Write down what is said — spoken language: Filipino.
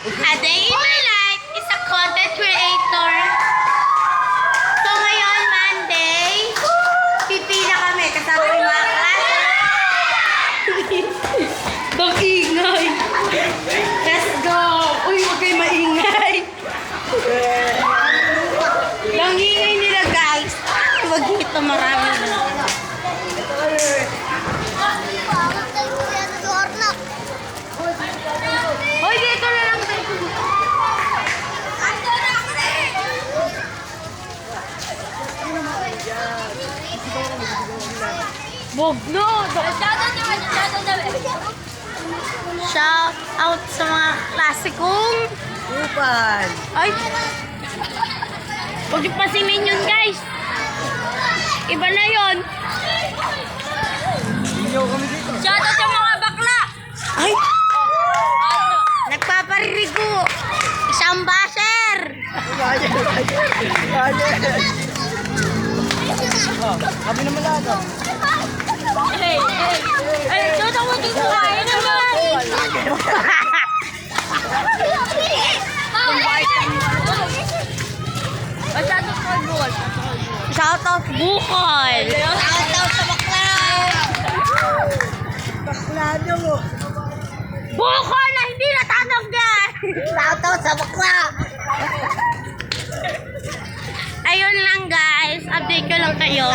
A day in my life is a content creator. So ngayon, Monday, pipila kami kasama yung mga klase. Bang ingay. Let's go. Uy, huwag kayo maingay. Bang ingay nila, guys. Huwag dito marami. Hoy, dito na lang tayo. Bob, no! Shout out sa mga klase kong Upan. ay! Huwag yung pasingin yun, guys! Iba na yun! Inyo kami dito. Shout out sa mga bakla! Ay! Nagpaparirigo! Isang basher! Oh, kami naman lahat. Hey! Hey! Ay! Shout out mo kumain naman! Shout out Bukol! Shout out sa bakla! Bakla nyo mo. Bukol na hindi natatanggal! Shout out sa bakla! Ayun lang guys, update ko lang kayo.